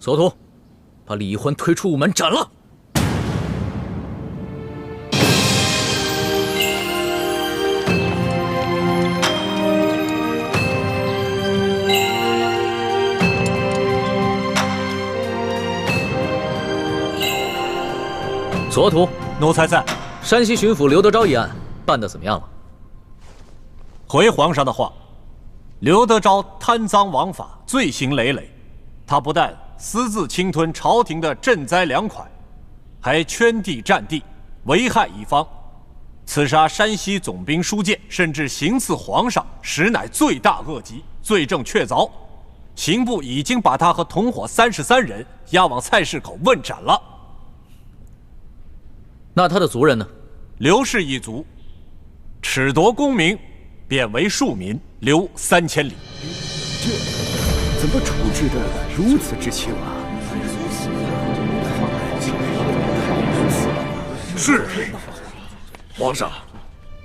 索图，把李欢推出午门斩了。索图，奴才在。山西巡抚刘德昭一案办得怎么样了？回皇上的话，刘德昭贪赃枉法，罪行累累。他不但私自侵吞朝廷的赈灾粮款，还圈地占地，危害一方，刺杀山西总兵书建，甚至行刺皇上，实乃罪大恶极，罪证确凿。刑部已经把他和同伙33人押往菜市口问斩了。那他的族人呢？刘氏一族，褫夺功名，贬为庶民，流3000里。这怎么处置的如此之轻啊？是，皇上，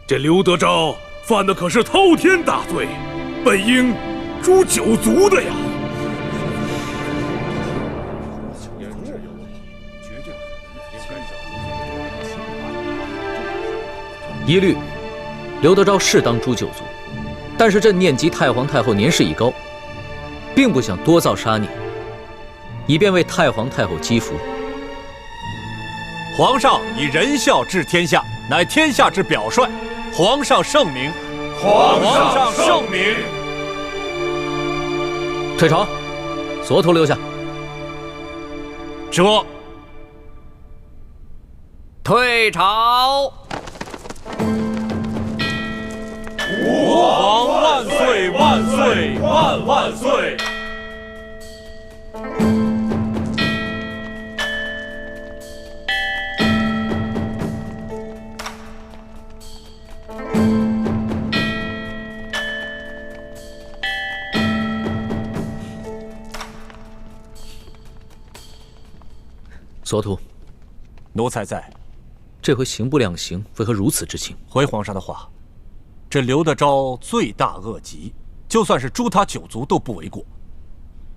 这刘德昭犯的可是滔天大罪，本应诛9族的呀。一律，刘德昭适当诛9族，但是朕念及太皇太后年事已高，并不想多造杀孽，以便为太皇太后积福。皇上以仁孝治天下，乃天下之表率。皇上圣明，皇上圣明。退朝，索图留下。这退朝。吾皇万岁万岁万万岁！索图，奴才在。这回刑部量刑，为何如此之轻？回皇上的话，这刘德昭罪大恶极，就算是诛他9族都不为过。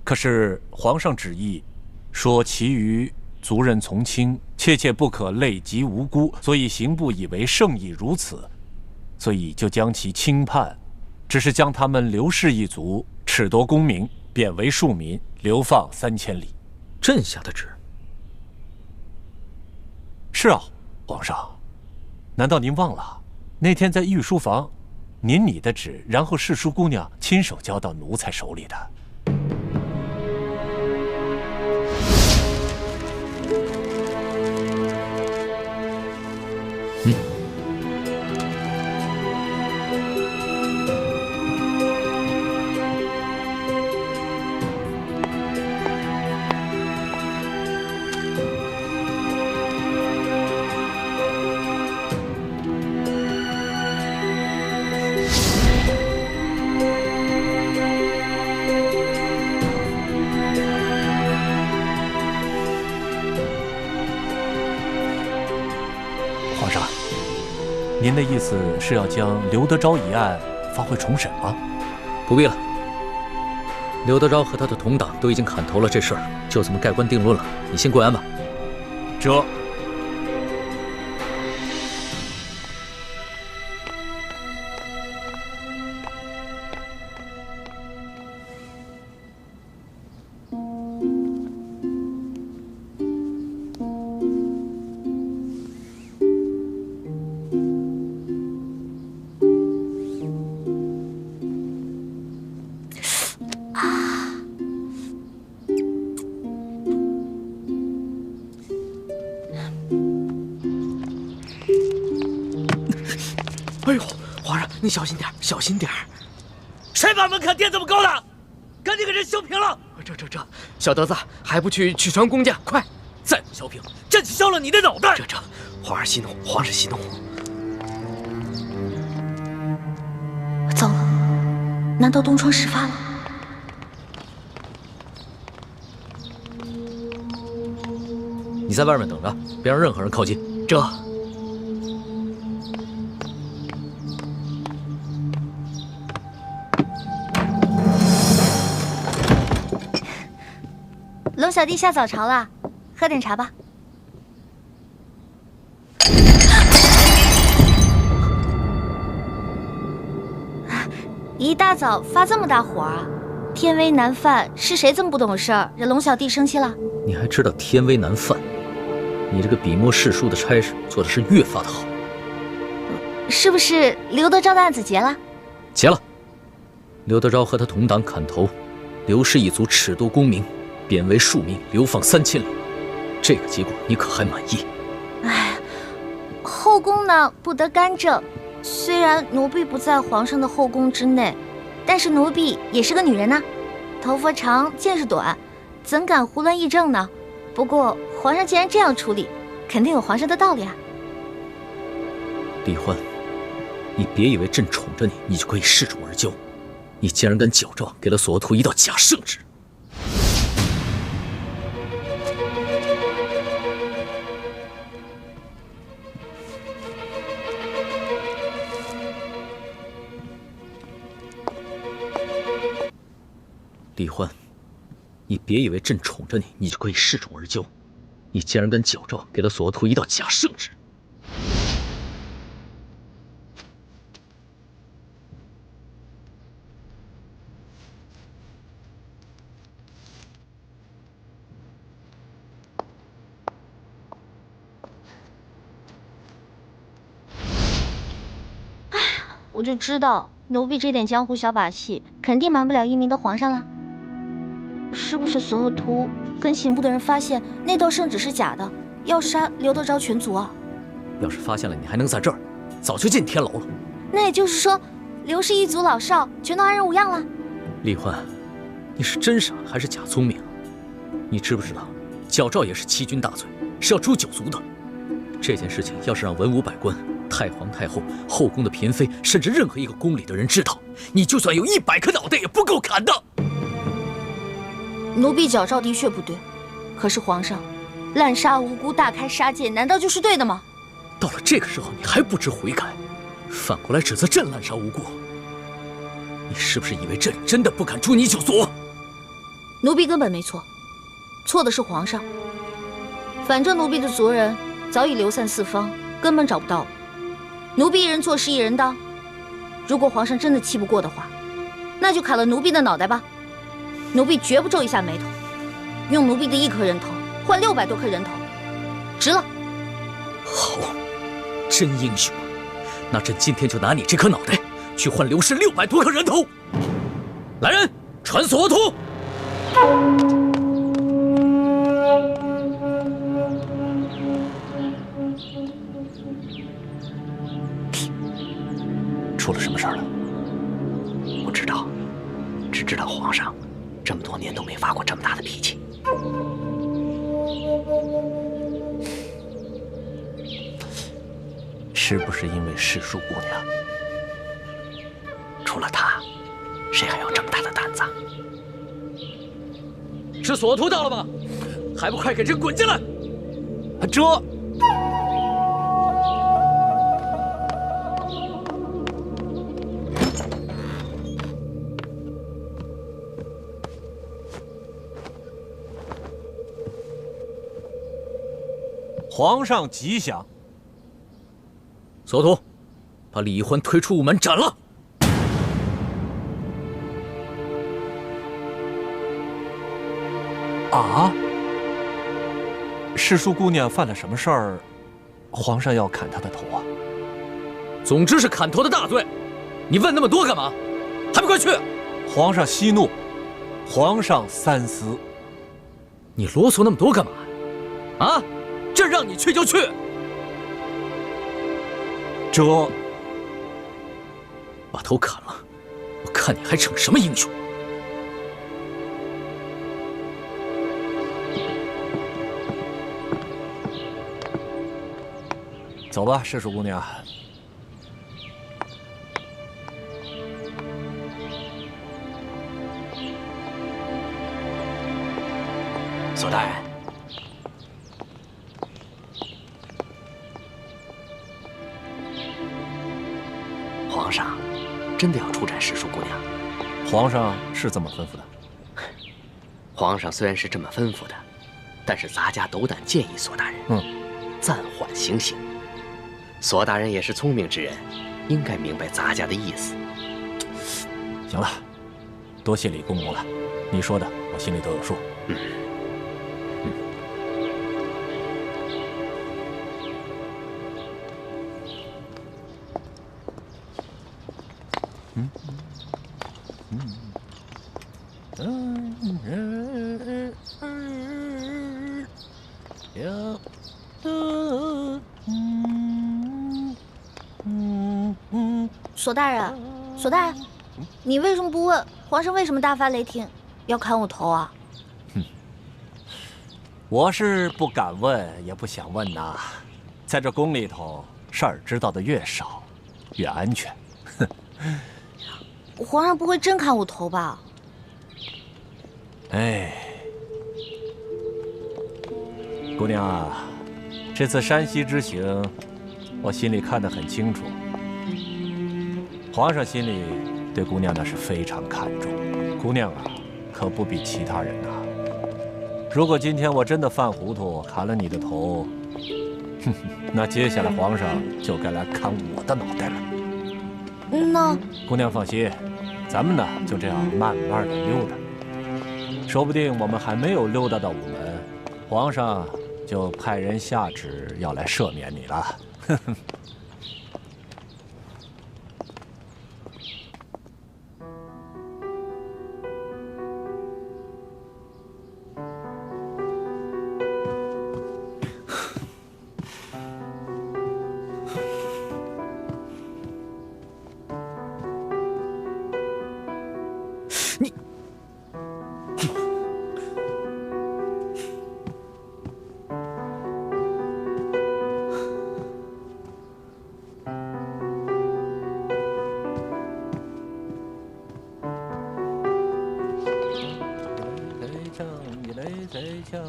可是皇上旨意说，其余族人从轻，切切不可累及无辜，所以刑部以为圣意如此，所以就将其轻判，只是将他们刘氏一族褫夺功名，贬为庶民，流放3000里。朕下的旨。是啊，皇上，难道您忘了那天在御书房，您拟的旨，然后世淑姑娘亲手交到奴才手里的？您的意思是要将刘德昭一案发回重审吗？不必了，刘德昭和他的同党都已经砍头了，这事儿就这么盖棺定论了。你先跪安吧。这。哎呦，皇上，你小心点，小心点！谁把门槛垫这么高的？赶紧给人削平了！这，小德子还不去取传公家，快！再不削平，朕削了你的脑袋！这，皇上息怒，皇上息怒。糟了，难道东窗事发了？你在外面等着，别让任何人靠近。这。冷小小弟下早朝了，喝点茶吧。一大早发这么大火啊！天威难犯，是谁这么不懂事儿，惹龙小弟生气了？你还知道天威难犯？你这个笔墨诗书的差事做的是越发的好。是不是刘德昭的案子结了？结了。刘德昭和他同党砍头，刘氏一族褫夺功名，贬为庶民，流放3000里。这个结果你可还满意？哎，后宫呢不得干政。虽然奴婢不在皇上的后宫之内，但是奴婢也是个女人呢，头发长，见识短，怎敢胡乱议政呢？不过皇上既然这样处理，肯定有皇上的道理啊。李欢，你别以为朕宠着你，你就可以恃宠而骄。你竟然敢矫诏给了索额图一道假圣旨！李欢，你别以为朕宠着你，你就可以恃宠而骄。你竟然敢矫诏给了索额图一道假圣旨！我就知道奴婢这点江湖小把戏肯定瞒不了英明的皇上了。是不是索额图跟刑部的人发现那道圣旨是假的，要杀刘德昭全族啊？要是发现了，你还能在这儿？早就进天牢了。那也就是说，刘氏一族老少全都安然无恙了？李欢，你是真傻还是假聪明啊？你知不知道，矫诏也是欺君大罪，是要诛九族的。这件事情要是让文武百官、太皇太后、后宫的嫔妃，甚至任何一个宫里的人知道，你就算有100颗脑袋也不够砍的。奴婢矫诏的确不对，可是皇上滥杀无辜、大开杀戒，难道就是对的吗？到了这个时候，你还不知悔改，反过来指责朕滥杀无辜，你是不是以为朕真的不敢诛你九族？奴婢根本没错，错的是皇上。反正奴婢的族人早已流散四方，根本找不到我。奴婢一人做事一人当，如果皇上真的气不过的话，那就砍了奴婢的脑袋吧。奴婢绝不皱一下眉头，用奴婢的1颗人头换600多颗人头，值了。好，真英雄啊！那朕今天就拿你这颗脑袋去换刘氏600多颗人头。来人，传索额图。出了什么事儿了？不知道，只知道皇上这么多年都没发过这么大的脾气。是不是因为世庶姑娘？除了她，谁还有这么大的胆子？是索额图到了吗？还不快给朕滚进来！这。皇上吉祥。索额图，把李易欢推出午门斩了。啊！世庶姑娘犯了什么事儿？皇上要砍她的头啊？总之是砍头的大罪。你问那么多干嘛？还不快去！皇上息怒，皇上三思。你啰嗦那么多干嘛？啊！朕让你去就去。这把头砍了，我看你还逞什么英雄！走吧，世庶姑娘。索大人，皇上真的要处斩世庶姑娘？皇上是这么吩咐的。皇上虽然是这么吩咐的，但是咱家斗胆建议索大人，暂缓行刑。索大人也是聪明之人，应该明白咱家的意思。行了，多谢李公公了，你说的我心里都有数。索大人，索大人，你为什么不问皇上为什么大发雷霆，要砍我头啊？我是不敢问，也不想问呐。在这宫里头，事儿知道的越少，越安全。皇上不会真砍我头吧？哎，姑娘啊，这次山西之行，我心里看得很清楚。皇上心里对姑娘那是非常看重，姑娘啊，可不比其他人呐。如果今天我真的犯糊涂，砍了你的头，那接下来皇上就该来砍我的脑袋了。那姑娘放心，咱们呢就这样慢慢的溜达，说不定我们还没有溜达到午门，皇上就派人下旨要来赦免你了。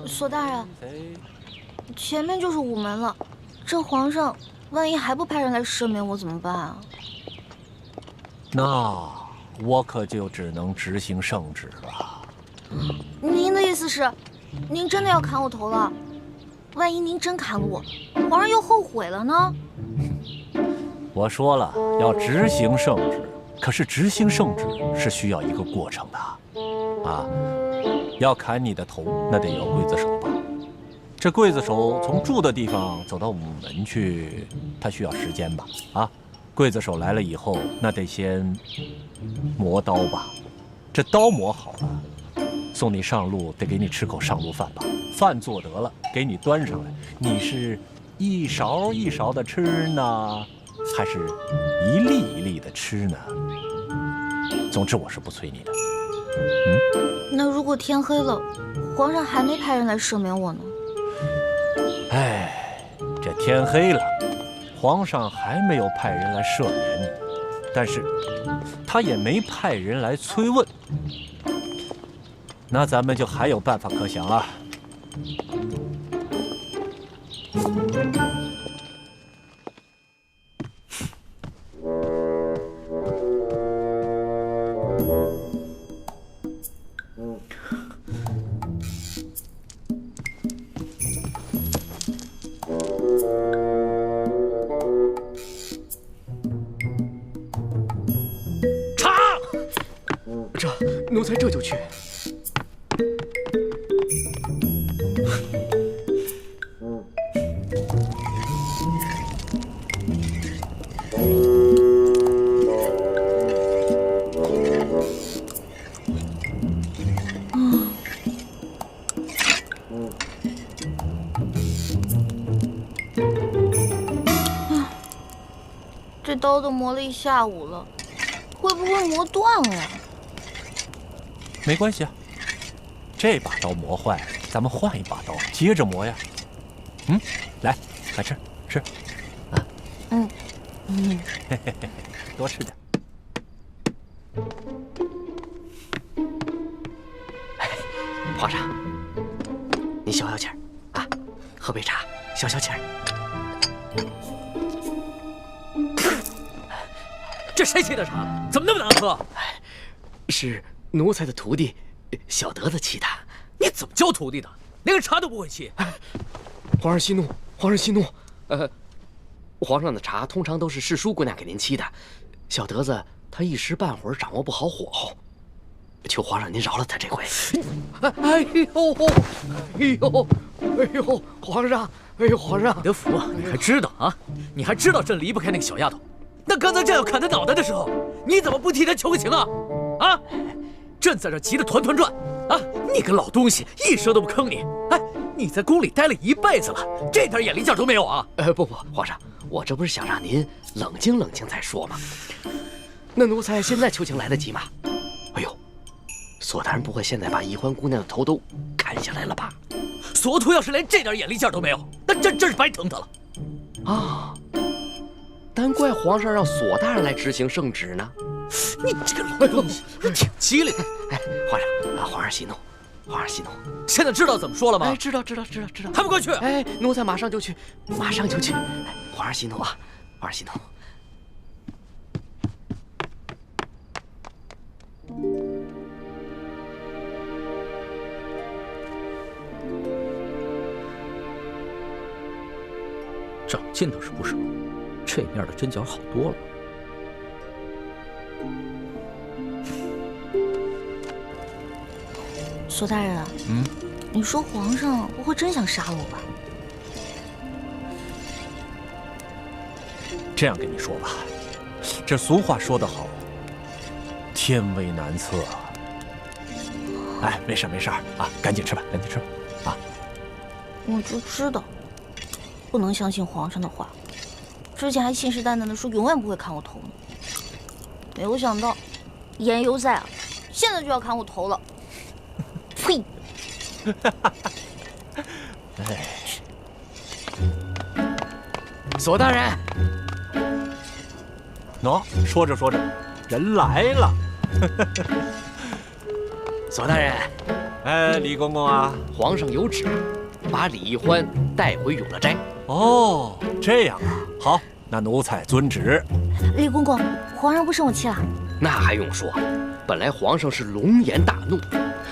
索大人，前面就是午门了，这皇上万一还不派人来赦免我怎么办啊？那我可就只能执行圣旨了。您的意思是，您真的要砍我头了？万一您真砍了我，皇上又后悔了呢？我说了要执行圣旨，可是执行圣旨是需要一个过程的，啊。要砍你的头，那得有刽子手吧？这刽子手从住的地方走到午门去，他需要时间吧？啊，刽子手来了以后，那得先磨刀吧？这刀磨好了，送你上路，得给你吃口上路饭吧？饭做得了，给你端上来，你是一勺一勺的吃呢，还是一粒一粒的吃呢？总之，我是不催你的。那如果天黑了，皇上还没派人来赦免我呢？哎，这天黑了，皇上还没有派人来赦免你，但是他也没派人来催问，那咱们就还有办法可想了。奴才这就去。这刀都磨了一下午了，会不会磨断了呀？没关系啊，这把刀磨坏了，咱们换一把刀，接着磨呀。来，快吃吃，啊，嘿嘿嘿，多吃点。皇上，你消消气儿啊，喝杯茶消消气儿。这谁沏的茶？怎么那么难喝？是奴才的徒弟小德子沏的。你怎么教徒弟的？连个茶都不会沏。皇上息怒，皇上息怒。皇上的茶通常都是世淑姑娘给您沏的，小德子他一时半会儿掌握不好火候，求皇上您饶了他这回。哎呦，皇上，哎呦，皇上，你的福啊，你还知道啊？你还知道朕离不开那个小丫头？那刚才朕要砍她脑袋的时候，你怎么不替她求个情啊？啊！朕在这急得团团转啊！你个老东西，一声都不吭你！哎，你在宫里待了一辈子了，这点眼力劲都没有啊？不，皇上，我这不是想让您冷静冷静再说吗？那奴才现在求情来得及吗？哎呦，索大人不会现在把宜欢姑娘的头都砍下来了吧？索图要是连这点眼力劲都没有，那朕真是白疼他了。啊，难怪皇上让索大人来执行圣旨呢。你这个老东西，挺机灵。哎，皇上息怒，皇上息怒。现在知道怎么说了吗？哎，知道。还不快去！哎，奴才马上就去。哎，皇上息怒啊，皇上息怒。长进倒是不少，这面的针脚好多了。索大人，你说皇上不会真想杀我吧？这样跟你说吧，这俗话说得好，天威难测啊。哎，没事啊，赶紧吃吧啊！我就知道，不能相信皇上的话。之前还信誓旦旦的说永远不会砍我头呢，没有想到言犹在耳，现在就要砍我头了。呸！哎，索大人，喏，说着人来了。索大人，哎，李公公啊，皇上有旨，把李宜欢带回永乐斋。哦，这样啊，好，那奴才遵旨。李公公，皇上不生我气了？那还用说，本来皇上是龙颜大怒，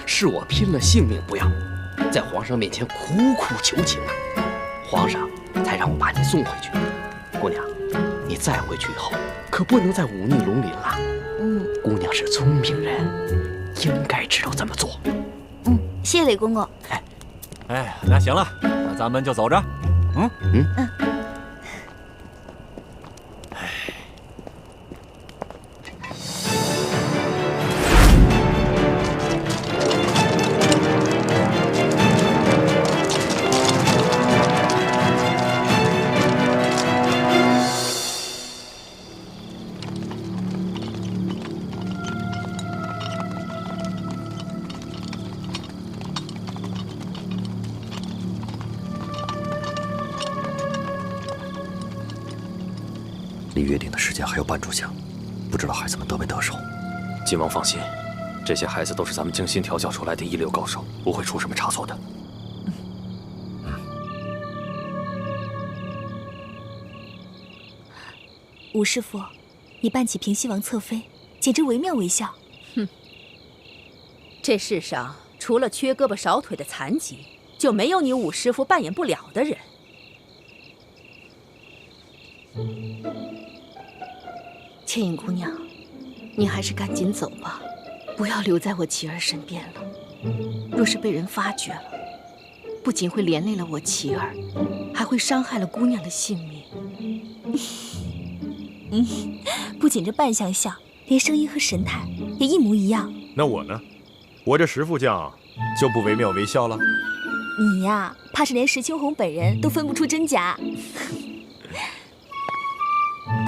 是我拼了性命不要，在皇上面前苦苦求情啊，皇上才让我把你送回去。姑娘，你再回去以后，可不能再忤逆龙鳞了。姑娘是聪明人，应该知道怎么做。谢谢李公公。哎，那行了，那咱们就走着。离约定的时间还有半炷香，不知道孩子们得没得手。晋王放心，这些孩子都是咱们精心调教出来的一流高手，不会出什么差错的。武师傅，你扮起平西王侧妃，简直惟妙惟肖。这世上除了缺胳膊少腿的残疾，就没有你武师傅扮演不了的人。倩影姑娘，你还是赶紧走吧，不要留在我琪儿身边了。若是被人发觉了，不仅会连累了我琪儿，还会伤害了姑娘的性命。不仅这扮相像，连声音和神态也一模一样。那我呢？我这石副将就不惟妙惟肖了？你呀，怕是连石秋红本人都分不出真假。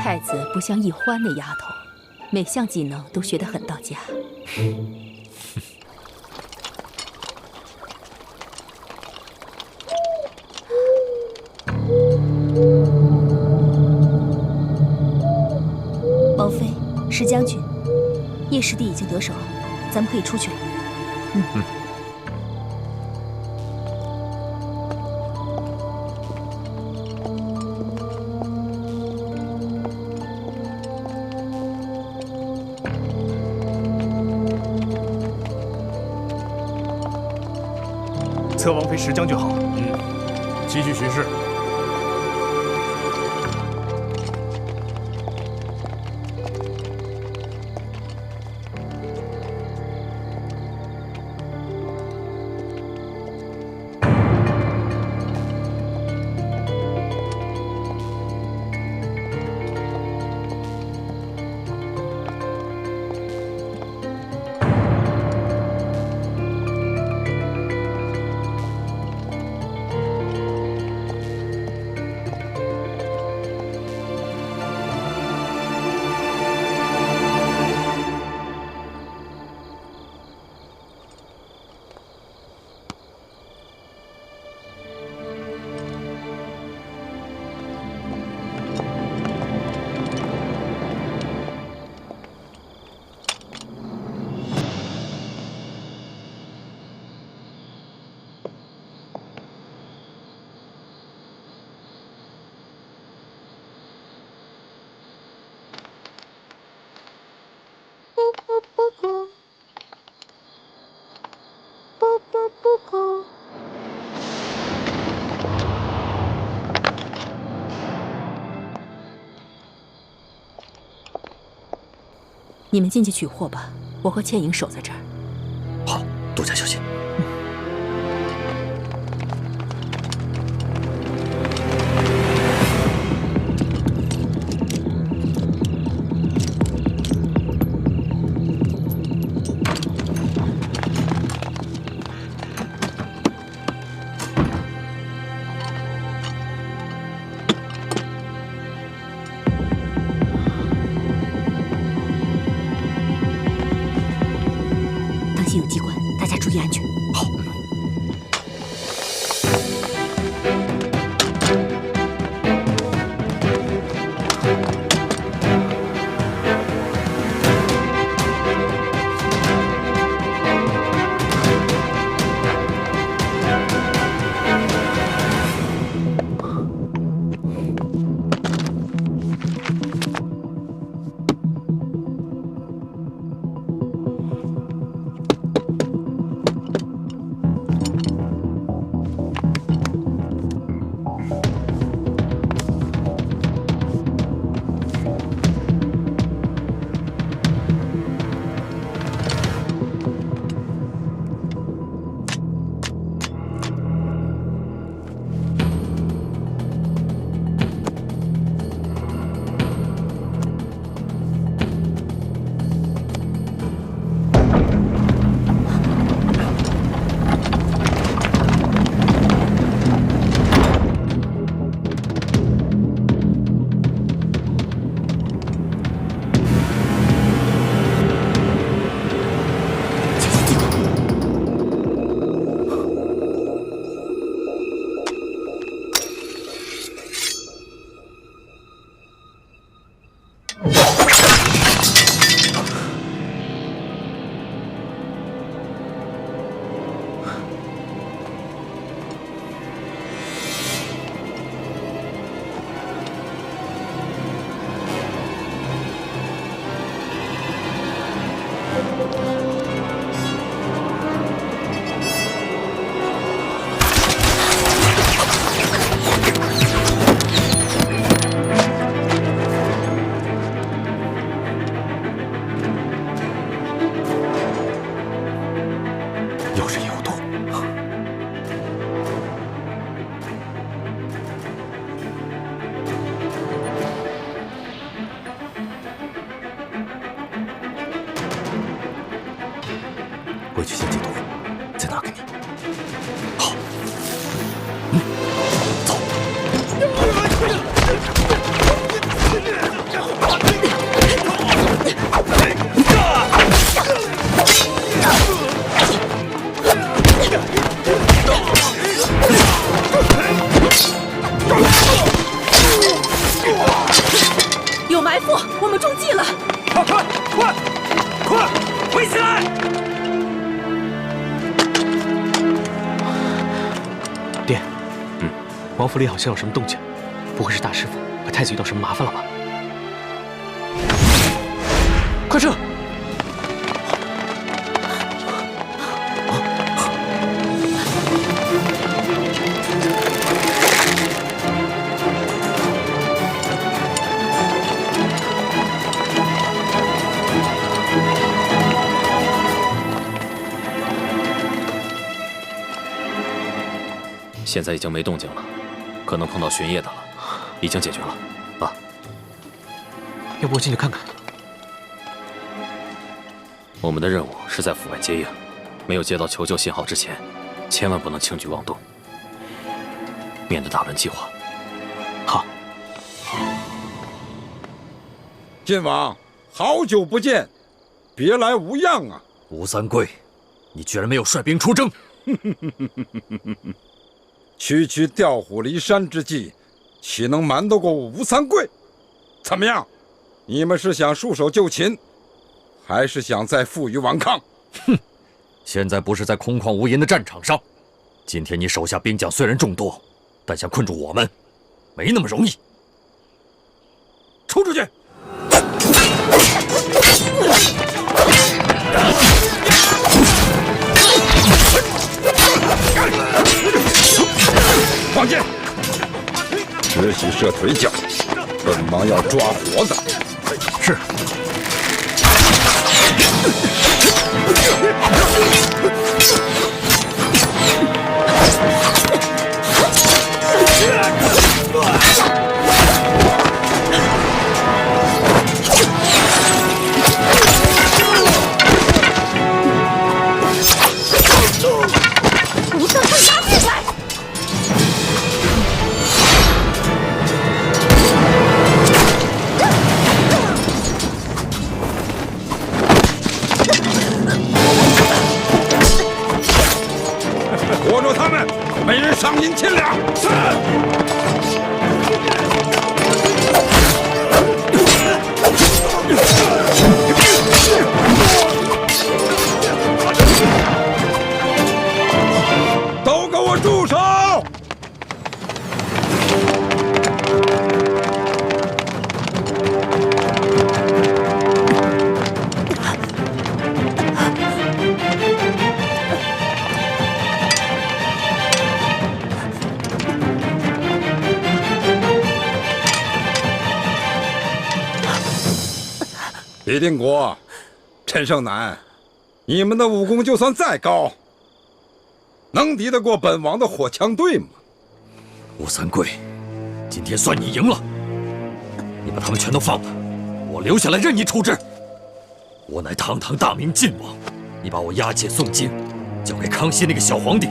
太子不像易欢那丫头，每项技能都学得很到家。王妃，石将军，叶师弟已经得手了，咱们可以出去了。策王妃石将军好。继续巡视。你们进去取货吧，我和倩影守在这儿。好，多加小心。有机关，大家注意安全。好。回去先解毒，再拿给你。好，走。有埋伏，我们中计了！快，围起来！爹，王府里好像有什么动静，不会是大师傅和太子遇到什么麻烦了吧？快撤！现在已经没动静了，可能碰到巡夜的了，已经解决了。啊，要不我进去看看？我们的任务是在府外接应，没有接到求救信号之前，千万不能轻举妄动，免得打乱计划。好。晋王，好久不见，别来无恙啊！吴三桂，你居然没有率兵出征！区区调虎离山之计，岂能瞒得过我吴三桂？怎么样？你们是想束手就擒，还是想再负隅顽抗？哼！现在不是在空旷无垠的战场上，今天你手下兵将虽然众多，但想困住我们，没那么容易。冲出去！放箭！只许射腿脚，本王要抓活的。是。吴三桂拿命来！活捉他们，每人赏银千两。是。都给我住手！李定国、陈胜男，你们的武功就算再高，能敌得过本王的火枪队吗？吴三桂，今天算你赢了。你把他们全都放了，我留下来任你处置。我乃堂堂大明晋王，你把我押解诵经，交给康熙那个小皇帝，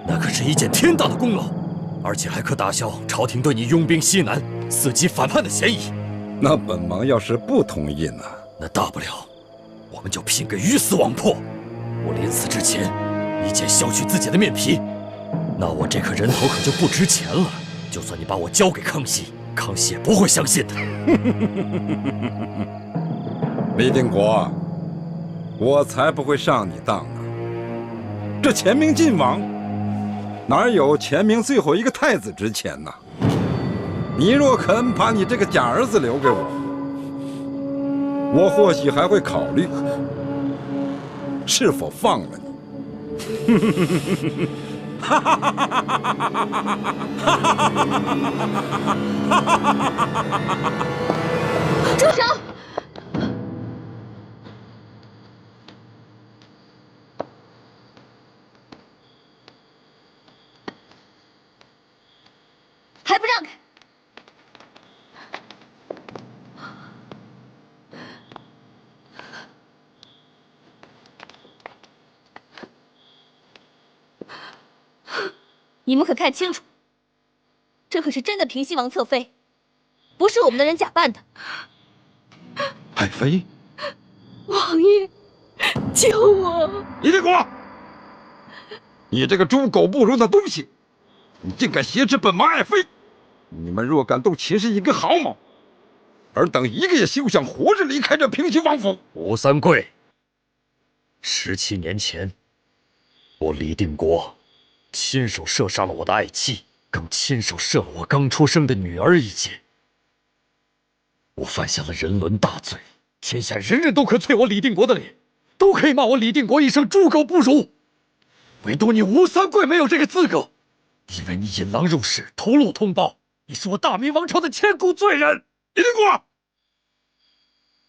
那可是一件天大的功劳，而且还可打消朝廷对你拥兵西南、伺机反叛的嫌疑。那本王要是不同意呢？那大不了，我们就拼个鱼死网破。我临死之前，一剑削去自己的面皮，那我这颗人头可就不值钱了。就算你把我交给康熙，康熙也不会相信的。李定国，我才不会上你当呢。这前明晋王，哪有前明最后一个太子值钱呢？你若肯把你这个假儿子留给我，我或许还会考虑是否放了你。住手！还不让开！你们可看清楚，这可是真的平西王侧妃，不是我们的人假扮的。爱妃，王爷，救我！李定国，你这个猪狗不如的东西，你竟敢挟持本王爱妃！你们若敢动秦氏一根毫毛，尔等一个也休想活着离开这平西王府。吴三桂，17年前，我李定国亲手射杀了我的爱妻，更亲手射了我刚出生的女儿一箭。我犯下了人伦大罪，天下人人都可啐我李定国的脸，都可以骂我李定国一声猪狗不如，唯独你吴三桂没有这个资格，因为你引狼入室，屠戮同胞，你是我大明王朝的千古罪人。李定国，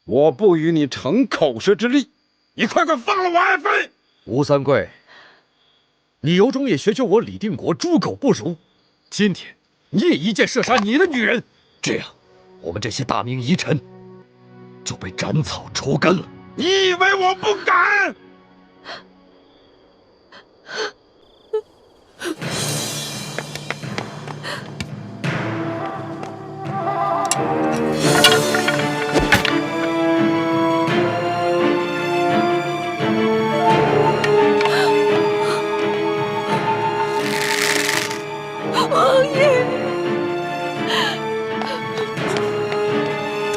我不与你逞口舌之力，你快快放了我爱妃！吴三桂，你由衷也学我李定国猪狗不如。今天你也一箭射杀你的女人，这样我们这些大明遗臣就被斩草除根了。你以为我不敢？王爷，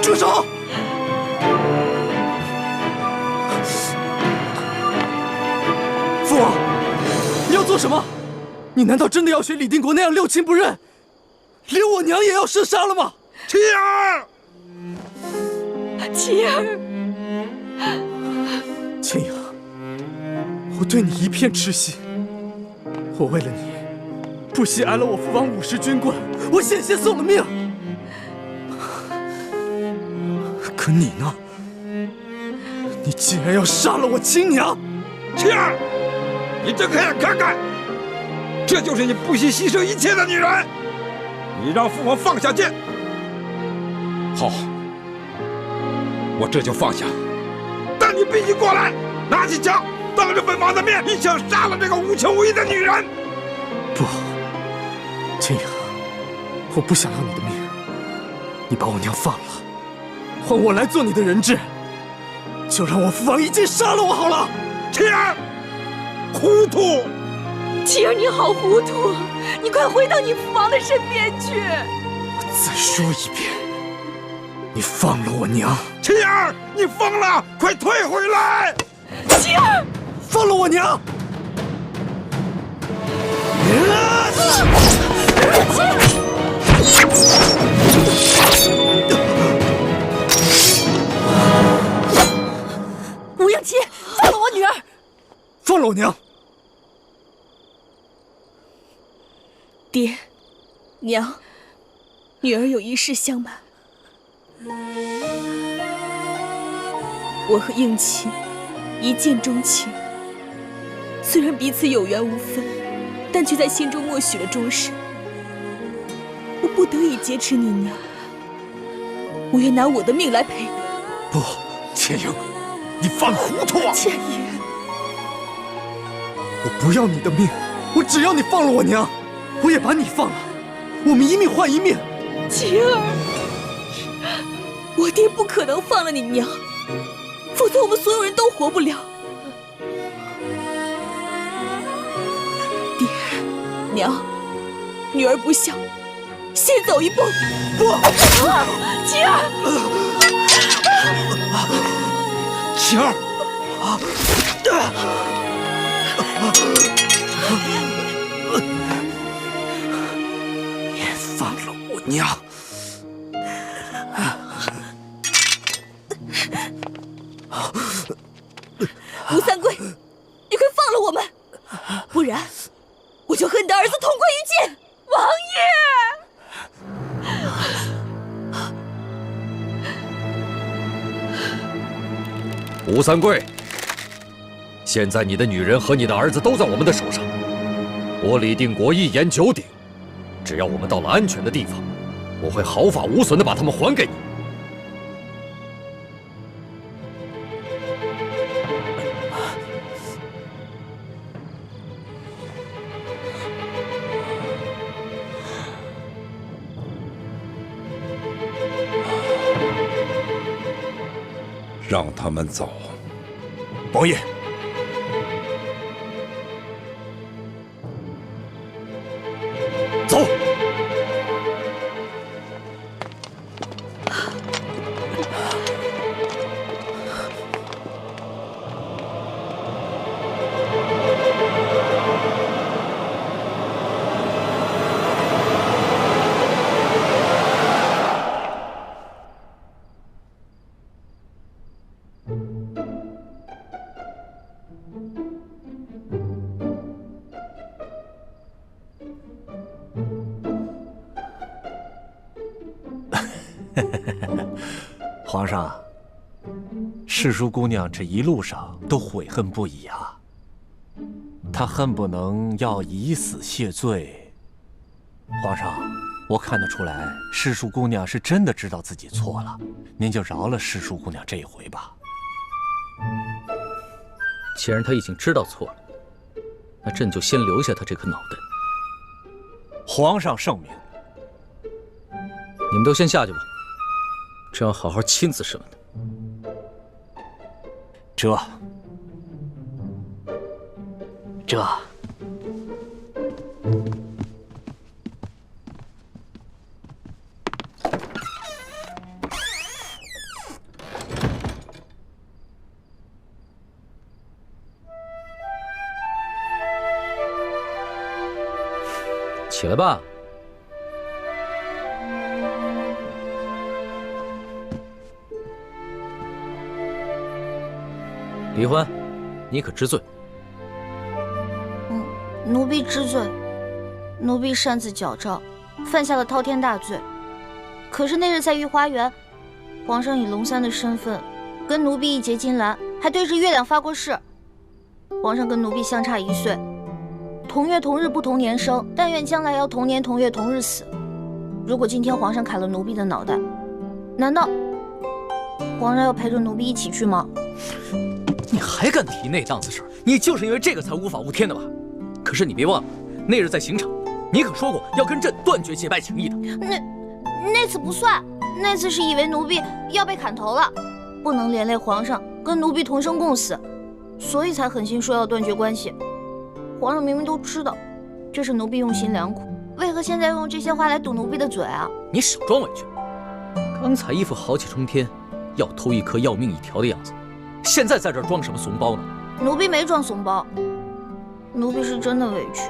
住手！父王，你要做什么？你难道真的要学李定国那样六亲不认，连我娘也要射杀了吗？妻儿，妻儿，青阳，我对你一片痴心，我为了你，不惜挨了我父王50军棍，我险些送了命。可你呢？你竟然要杀了我亲娘！妻儿，你睁开眼看看，这就是你不惜牺牲一切的女人！你让父王放下剑。好，我这就放下。但你必须过来，拿起枪，当着本王的面一枪杀了这个无情无义的女人！不，青阳，我不想要你的命。你把我娘放了，换我来做你的人质，就让我父王一剑杀了我好了。妻儿，糊涂！妻儿，你好糊涂！你快回到你父王的身边去！我再说一遍，你放了我娘！妻儿，你疯了！快退回来！妻儿，放了我娘！吴应钦，放了我女儿！放了我娘！爹，娘，女儿有一事相瞒。我和应钦一见钟情，虽然彼此有缘无分，但却在心中默许了终身。我不得已劫持你娘，我愿拿我的命来赔你。不，千英，你犯糊涂啊！千言，我不要你的命，我只要你放了我娘，我也把你放了，我们一命换一命。晴儿，我爹不可能放了你娘，否则我们所有人都活不了。爹，娘，女儿不孝，先走一步。不，晴儿，晴儿，你放了我娘！吴三桂，你快放了我们，不然我就和你的儿子同归于尽！王爷！吴三桂，现在你的女人和你的儿子都在我们的手上，我李定国一言九鼎，只要我们到了安全的地方，我会毫发无损地把他们还给你。让他们走。王爷，走。皇上，世淑姑娘这一路上都悔恨不已啊。他恨不能要以死谢罪。皇上，我看得出来，世淑姑娘是真的知道自己错了，您就饶了世淑姑娘这一回吧。既然她已经知道错了，那朕就先留下她这颗脑袋。皇上圣明。你们都先下去吧，朕要好好亲自审问他。这。起来吧。李欢，你可知罪？奴婢知罪，奴婢擅自矫诏，犯下了滔天大罪。可是那日在御花园，皇上以龙三的身份跟奴婢一结金兰，还对着月亮发过誓。皇上跟奴婢相差1岁，同月同日不同年生，但愿将来要同年同月同日死。如果今天皇上砍了奴婢的脑袋，难道皇上要陪着奴婢一起去吗？你还敢提那档子事儿？你就是因为这个才无法无天的吧？可是你别忘了，那日在刑场，你可说过要跟朕断绝结拜情谊的。那次不算，那次是以为奴婢要被砍头了，不能连累皇上跟奴婢同生共死，所以才狠心说要断绝关系。皇上明明都知道，这是奴婢用心良苦，为何现在用这些话来堵奴婢的嘴啊？你少装委屈！刚才一副豪气冲天，要偷一颗要命一条的样子，现在在这儿装什么怂包呢？奴婢没装怂包，奴婢是真的委屈。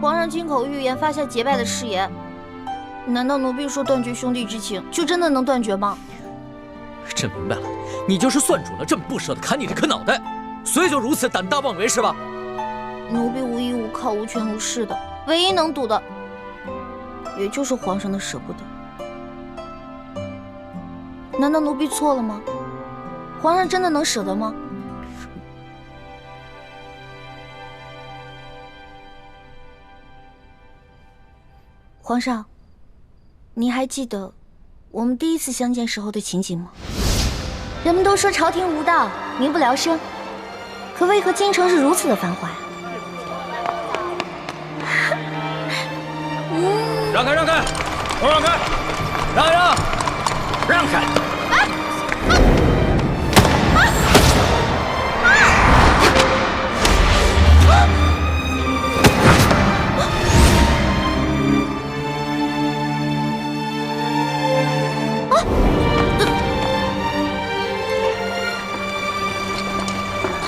皇上金口玉言发下结拜的誓言，难道奴婢说断绝兄弟之情，就真的能断绝吗？朕明白了，你就是算准了朕不舍得砍你这颗脑袋，所以就如此胆大妄为是吧？奴婢无依无靠、无权无势的，唯一能赌的，也就是皇上的舍不得。难道奴婢错了吗？皇上真的能舍得吗？皇上，您还记得我们第一次相见时候的情景吗？人们都说朝廷无道，民不聊生，可为何京城是如此的繁华呀？让开，让开，都让开，让一让，让开！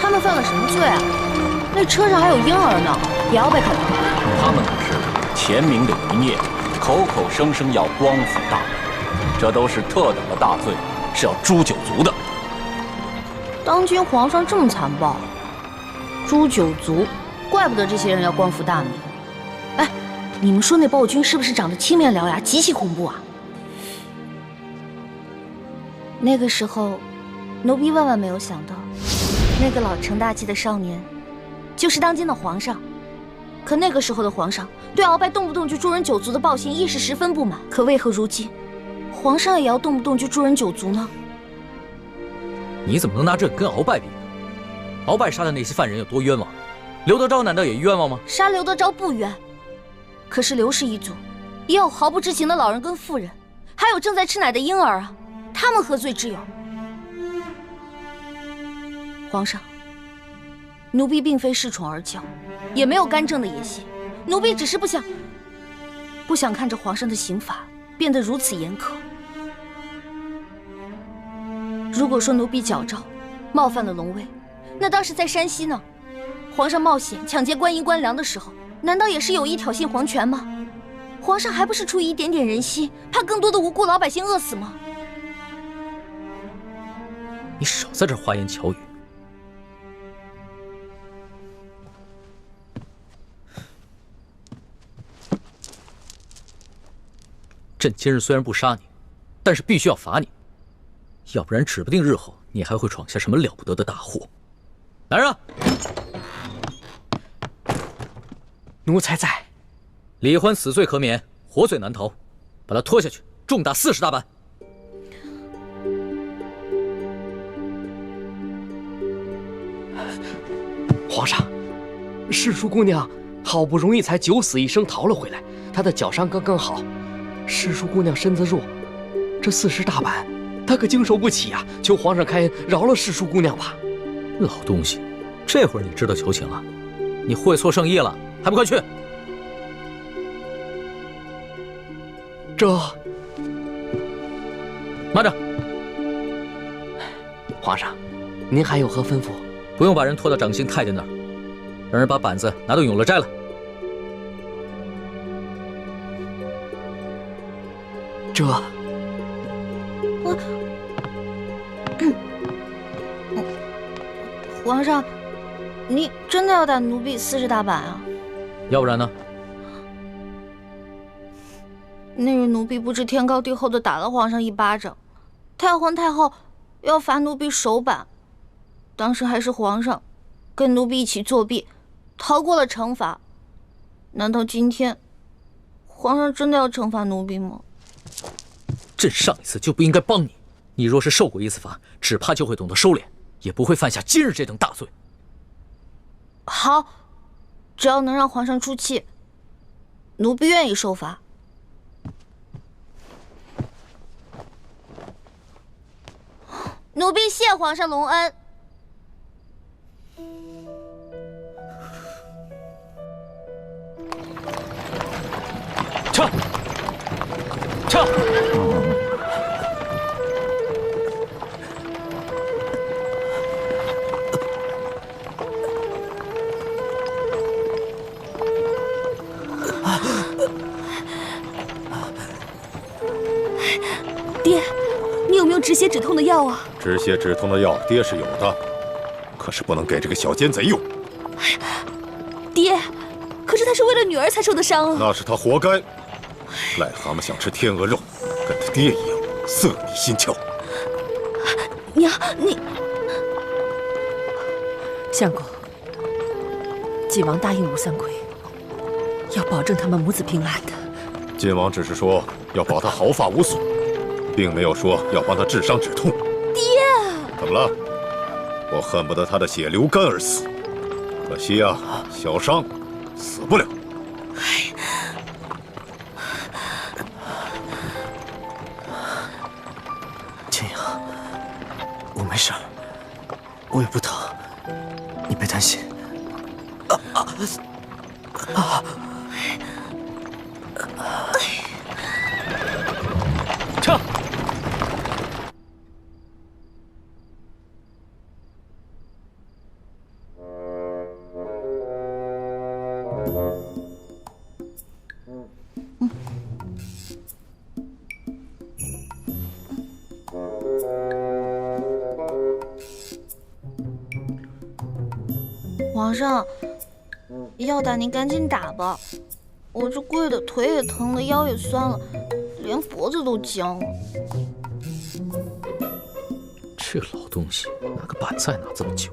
他们犯了什么罪啊？那车上还有婴儿呢，也要被砍头？他们可是前明的余孽，口口声声要光复大明，这都是特等的大罪，是要诛九族的。当今皇上这么残暴，诛九族，怪不得这些人要光复大明。哎，你们说那暴君是不是长得青面獠牙，极其恐怖啊？那个时候，奴婢万万没有想到，那个老成大器的少年，就是当今的皇上。可那个时候的皇上对鳌拜动不动就诛人九族的暴行亦是十分不满，可为何如今皇上也要动不动就诛人九族呢？你怎么能拿朕跟鳌拜比呢？鳌拜杀的那些犯人有多冤枉，刘德昭难道也冤枉吗？杀刘德昭不冤，可是刘氏一族也有毫不知情的老人跟妇人，还有正在吃奶的婴儿啊，他们何罪之有？皇上，奴婢并非恃宠而骄，也没有干政的野心，奴婢只是不想看着皇上的刑罚变得如此严苛。如果说奴婢矫诏冒犯了龙威，那当时在山西呢，皇上冒险抢劫官银官粮的时候，难道也是有意挑衅皇权吗？皇上还不是出于一点点人心，怕更多的无辜老百姓饿死吗？你少在这花言巧语。朕今日虽然不杀你，但是必须要罚你，要不然指不定日后你还会闯下什么了不得的大祸。来人啊，奴才在。李欢死罪可免，活罪难逃，把他拖下去，重打40大板。皇上，世淑姑娘好不容易才9死1生逃了回来，她的脚伤刚刚好。世淑姑娘身子弱，这40大板她可经受不起啊！求皇上开恩，饶了世淑姑娘吧。老东西，这会儿你知道求情了？你会错圣意了，还不快去！这……慢着！皇上，您还有何吩咐？不用把人拖到掌心太监那儿，让人把板子拿到永乐斋来。这……皇上，你真的要打奴婢40大板啊？要不然呢？那日奴婢不知天高地厚的打了皇上1巴掌，太皇太后要罚奴婢手板，当时还是皇上跟奴婢一起作弊，逃过了惩罚。难道今天皇上真的要惩罚奴婢吗？朕上一次就不应该帮你，你若是受过一次罚，只怕就会懂得收敛，也不会犯下今日这等大罪。好，只要能让皇上出气，奴婢愿意受罚。奴婢谢皇上隆恩。撤！撤！爹，你有没有止血止痛的药啊？止血止痛的药，爹是有的，可是不能给这个小奸贼用。爹，可是他是为了女儿才受的伤啊！那是他活该。癞蛤蟆想吃天鹅肉，跟他爹一样色迷心窍。娘，你……相公，晋王答应吴三桂，要保证他们母子平安的。晋王只是说要保他毫发无损，并没有说要帮他治伤止痛。爹，怎么了？我恨不得他的血流干而死，可惜啊，小伤死不了。秦阳，我没事儿，我也不疼，你别担心。撤！皇上，要打您赶紧打吧，我这跪的腿也疼了，腰也酸了，连脖子都僵了。这老东西拿个板菜拿这么久。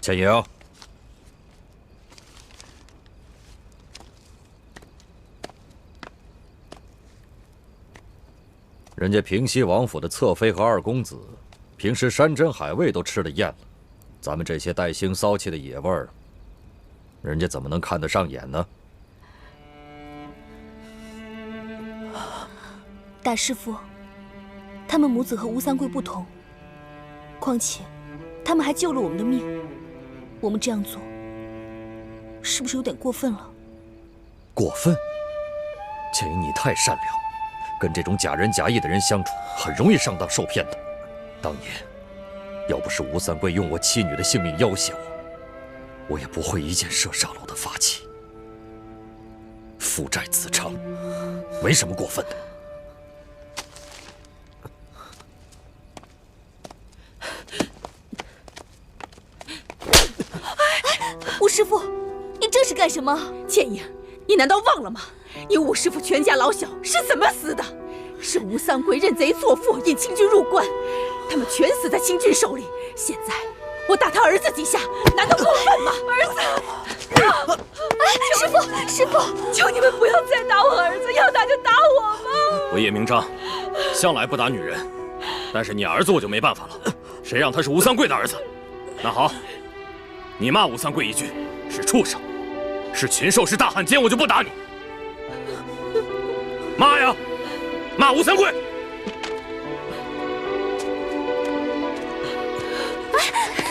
钱营，人家平西王府的侧妃和二公子，平时山珍海味都吃得厌了，咱们这些带腥骚气的野味儿，人家怎么能看得上眼呢？大师父，他们母子和吴三桂不同，况且他们还救了我们的命。我们这样做，是不是有点过分了？过分？倩影，你太善良，跟这种假仁假义的人相处，很容易上当受骗的。当年，要不是吴三桂用我妻女的性命要挟我也不会一箭射杀了我的发妻。父债子偿，没什么过分的。吴师傅，你这是干什么？倩影，你难道忘了吗？你吴师傅全家老小是怎么死的？是吴三桂认贼作父，引清军入关，他们全死在清军手里。现在我打他儿子几下，难道过分吗？儿子！师傅，师傅，求你们不要再打我儿子，要打就打我吧。我叶明章，向来不打女人，但是你儿子我就没办法了。谁让他是吴三桂的儿子？那好，你骂吴三桂一句是畜生，是禽兽，是大汉奸，我就不打你。骂呀，骂吴三桂！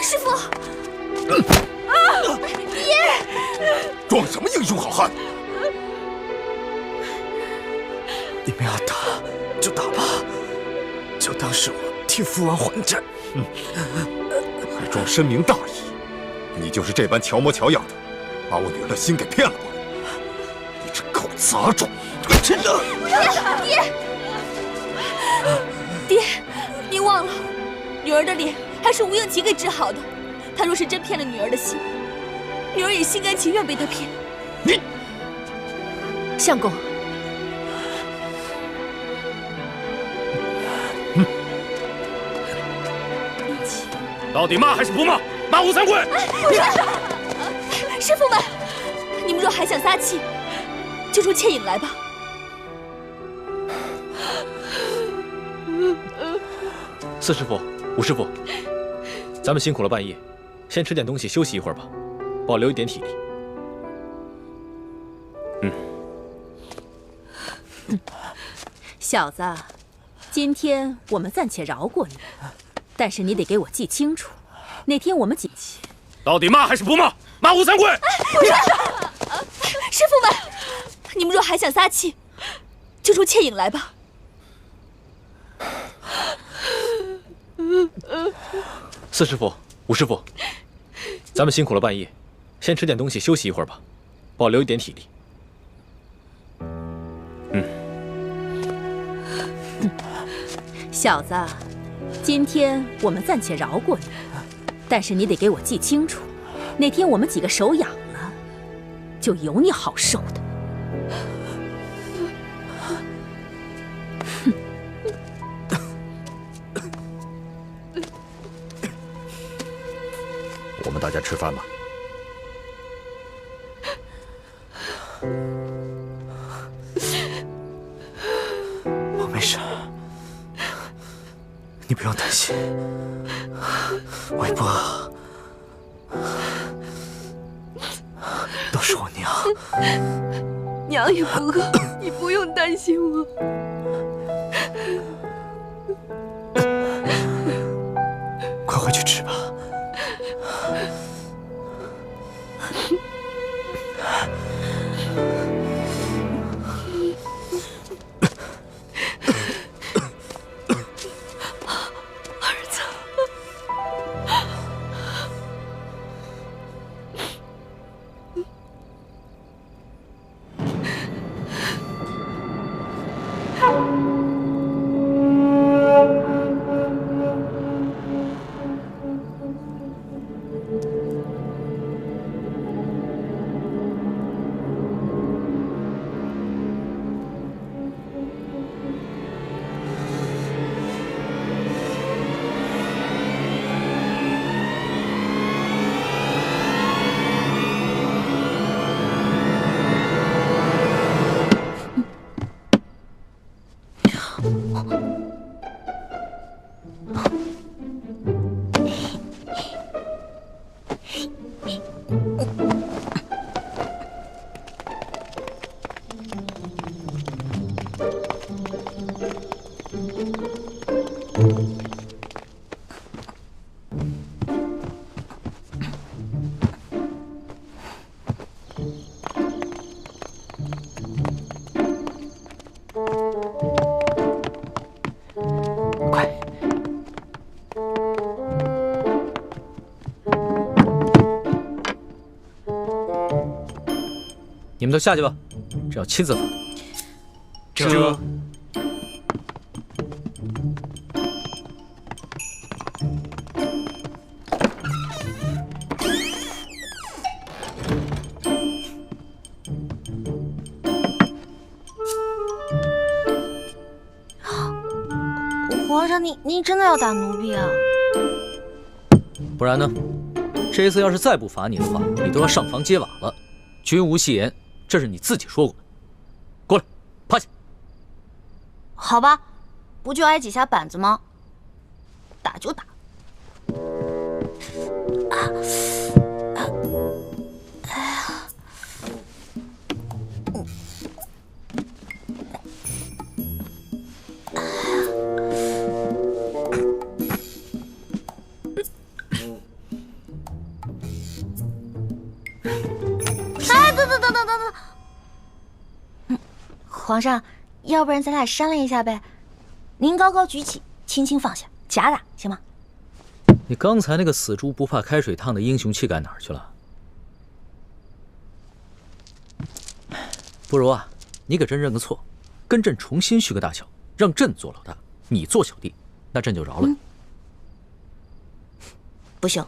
师傅！爹！装什么英雄好汉？你们要打就打吧，就当是我替父王还债。还装深明大义，你就是这般乔模乔样的，把我女儿的心给骗了过来。你这狗杂种！爹，您忘了，女儿的脸还是吴应奇给治好的。他若是真骗了女儿的心，女儿也心甘情愿被他骗。你，相公，到底骂还是不骂？骂吴三桂！不是，师傅们，你们若还想撒气，就冲倩影来吧。四师傅、吴师傅，咱们辛苦了半夜，先吃点东西休息一会儿吧，保留一点体力。小子，今天我们暂且饶过你，但是你得给我记清楚，那天我们几起，到底骂还是不骂？骂吴三桂！不是，师傅们，你们若还想撒气，就冲倩影来吧。四师傅、吴师傅，咱们辛苦了半夜，先吃点东西休息一会儿吧，保留一点体力。小子，今天我们暂且饶过你，但是你得给我记清楚，那天我们几个手痒了，就有你好受的。我们大家吃饭吧。我没事，你不用担心，我也不饿，都是我娘。娘也不饿，你不用担心我。快回去吃吧。你们都下去吧，这要亲自罚。这。皇上，您真的要打奴婢啊？不然呢？这次要是再不罚你的话，你都要上房揭瓦了。君无戏言，这是你自己说过的。过来，趴下。好吧，不就挨几下板子吗？打就打。皇上，要不然咱俩商量一下呗？您高高举起，轻轻放下，假打行吗？你刚才那个死猪不怕开水烫的英雄气概哪儿去了？不如啊，你给朕认个错，跟朕重新续个大桥，让朕做老大，你做小弟，那朕就饶了你。不行，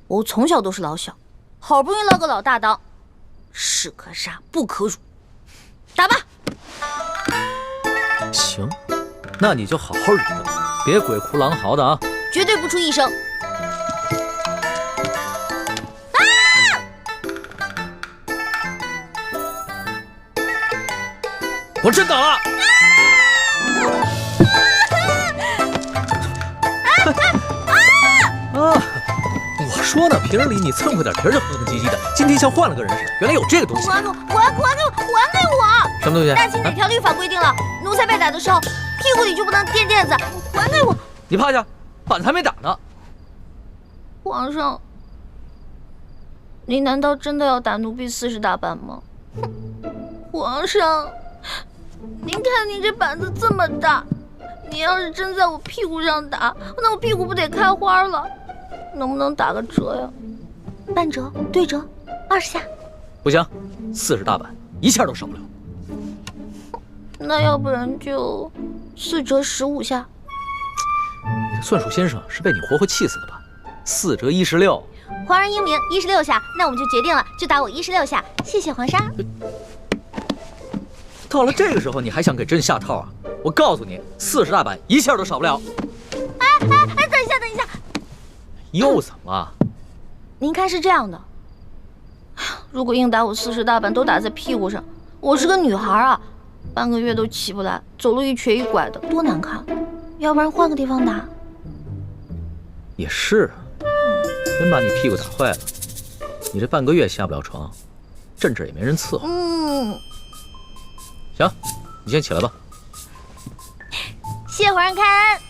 我从小都是老小，好不容易捞个老大当，士可杀不可辱。打吧。行，那你就好好忍着，别鬼哭狼嚎的啊！绝对不出一声。我真打了！我说呢，平日里你蹭破点皮就哼哼唧唧的，今天像换了个人似的。原来有这个东西！还给我！什么东西？大清哪条律法规定了，奴才被打的时候，屁股里就不能垫垫子？还给我！你趴下，板子还没打呢。皇上，您难道真的要打奴婢40大板吗？皇上，您看您这板子这么大，你要是真在我屁股上打，那我屁股不得开花了？能不能打个折呀？半折、对折，20下。不行，40大板，一下都少不了。那要不然就4折15下。你的算术先生是被你活活气死的吧？4折16。皇上英明，16下，那我们就决定了，就打我16下。谢谢皇上。到了这个时候，你还想给朕下套啊？我告诉你，40大板一下都少不了。哎，等一下，又怎么了？您看是这样的，如果硬打我40大板都打在屁股上，我是个女孩啊，半个月都起不来，走路一瘸一拐的，多难看。要不然换个地方打。也是，真把你屁股打坏了，你这半个月下不了床，朕这儿也没人伺候。行，你先起来吧。谢皇上开恩。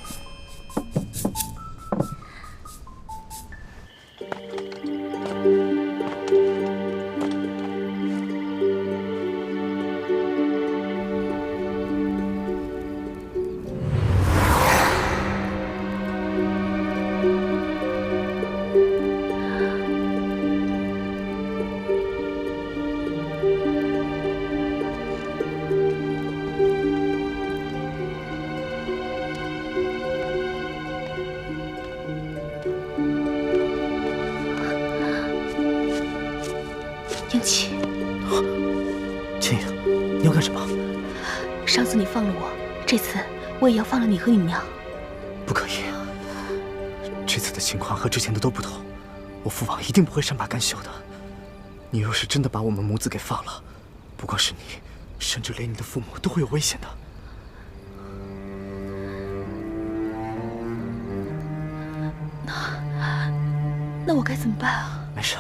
英气，倩影，你要干什么？上次你放了我，这次我也要放了你和你娘。不可以，这次的情况和之前的都不同，我父王一定不会善罢甘休的。你若是真的把我们母子给放了，不光是你，甚至连你的父母都会有危险的。那我该怎么办啊？没事。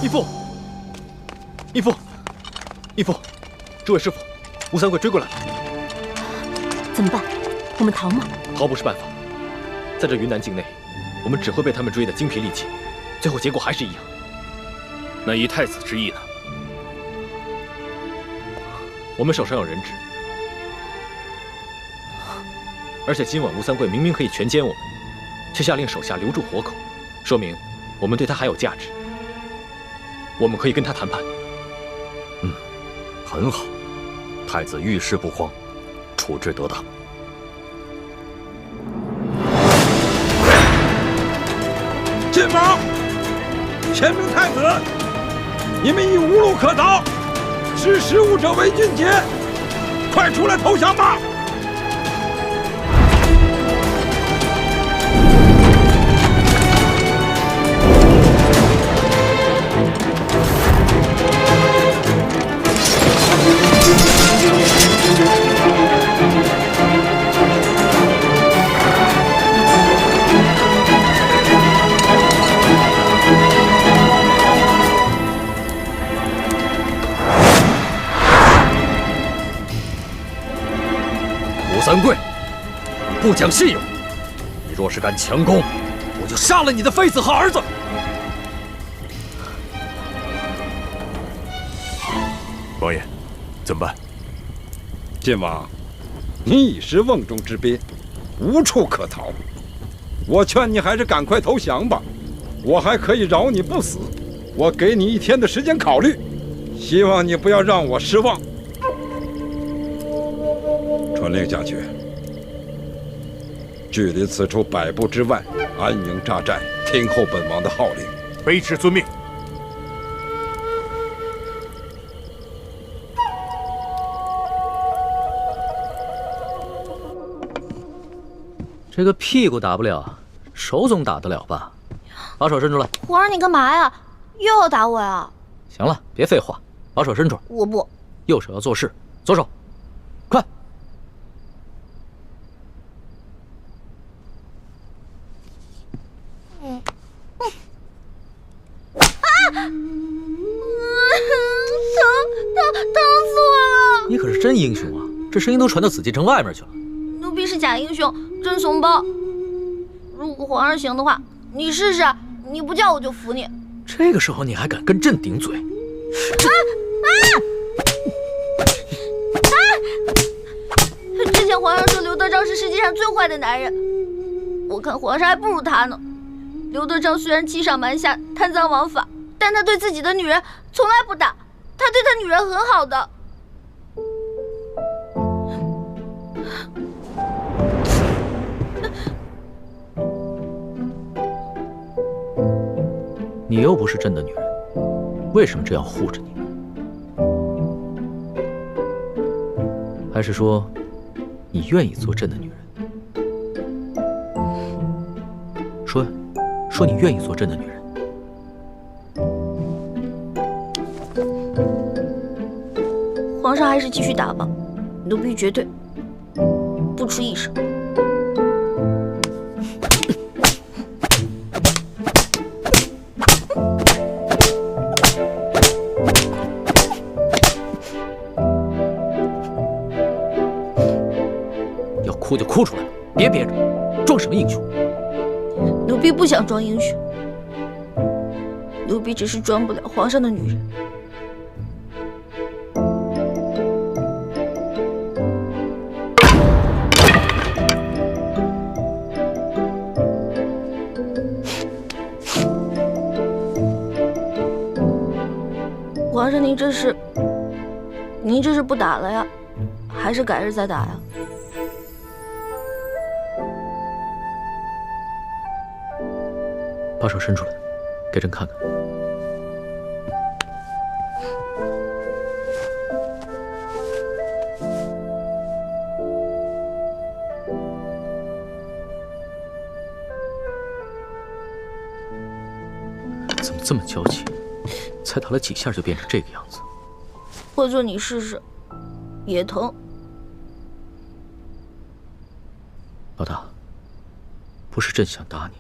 义父，义父，义父，诸位师傅，吴三桂追过来了。怎么办？我们逃吗？逃不是办法，在这云南境内，我们只会被他们追得精疲力尽，最后结果还是一样。那依太子之意呢？我们手上有人质，而且今晚吴三桂明明可以全歼我们，却下令手下留住活口，说明我们对他还有价值。我们可以跟他谈判。很好，太子遇事不慌，处置得当。晋王，前明太子，你们已无路可逃，识时务者为俊杰，快出来投降吧！吴三桂，不讲信用！你若是敢强攻，我就杀了你的妃子和儿子！王爷，怎么办？晋王，你已是瓮中之鳖，无处可逃。我劝你还是赶快投降吧，我还可以饶你不死。我给你1天的时间考虑，希望你不要让我失望。传令下去，距离此处100步之外安营扎寨，听候本王的号令。卑职遵命。这个屁股打不了，手总打得了吧？把手伸出来。皇上，你干嘛呀？又要打我呀？行了，别废话，把手伸出来。我不。右手要做事，左手，快！疼死我了！你可是真英雄啊，这声音都传到紫禁城外面去了。奴婢是假英雄，真怂包。如果皇上行的话，你试试，你不叫我就服你。这个时候你还敢跟朕顶嘴？之前皇上说刘德昭是世界上最坏的男人，我看皇上还不如他呢。刘德昭虽然欺上瞒下、贪赃枉法，但他对自己的女人从来不打，他对他女人很好的。你又不是朕的女人，为什么这样护着你？还是说，你愿意做朕的女人？说呀，说你愿意做朕的女人。皇上还是继续打吧，奴婢绝对不出一声。要哭就哭出来，别憋着，装什么英雄？奴婢不想装英雄，奴婢只是装不了皇上的女人。皇上，您这是不打了呀，还是改日再打呀？把手伸出来，给朕看看。怎么这么娇气？才打了几下就变成这个样子。或者你试试，也疼。老大，不是朕想打你。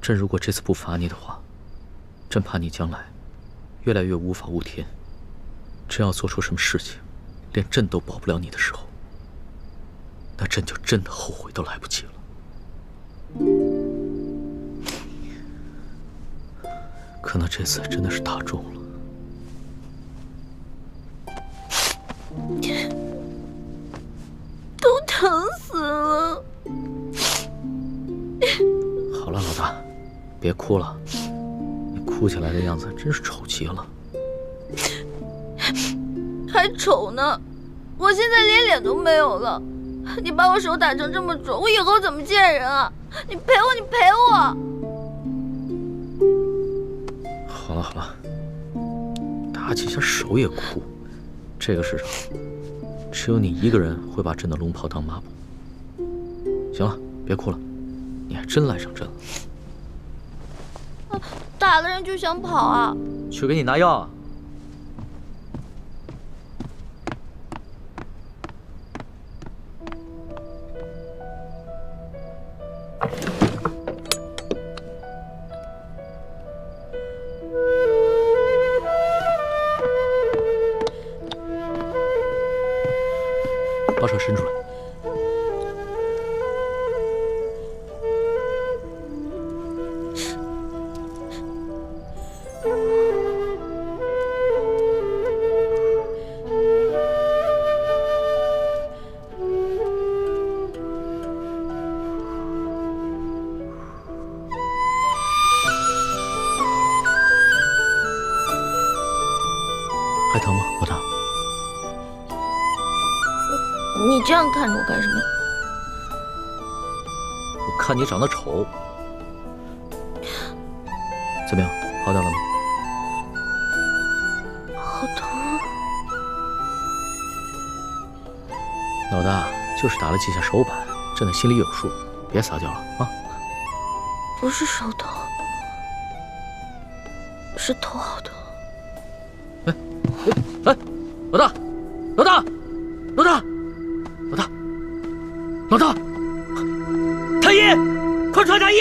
朕如果这次不罚你的话，朕怕你将来越来越无法无天，真要做出什么事情，连朕都保不了你的时候，那朕就真的后悔都来不及了。可能这次真的是打中了。都疼死了。好了，老大，别哭了，你哭起来的样子真是丑极了。还丑呢，我现在连脸都没有了。你把我手打成这么肿，我以后怎么见人啊？你赔我，你赔我！好了好了，打几下手也哭，这个世上只有你一个人会把朕的龙袍当抹布。行了，别哭了，你还真赖上朕了。打了人就想跑啊？去给你拿药啊。把手伸出来。还疼吗，老大？你这样看着我干什么？我看你长得丑。怎么样，好点了吗？好疼啊！老大就是打了几下手板，朕的心里有数，别撒娇了啊！不是手疼，是头好疼。哎，老大，老大，老大，老大，老大，太医，快传太医！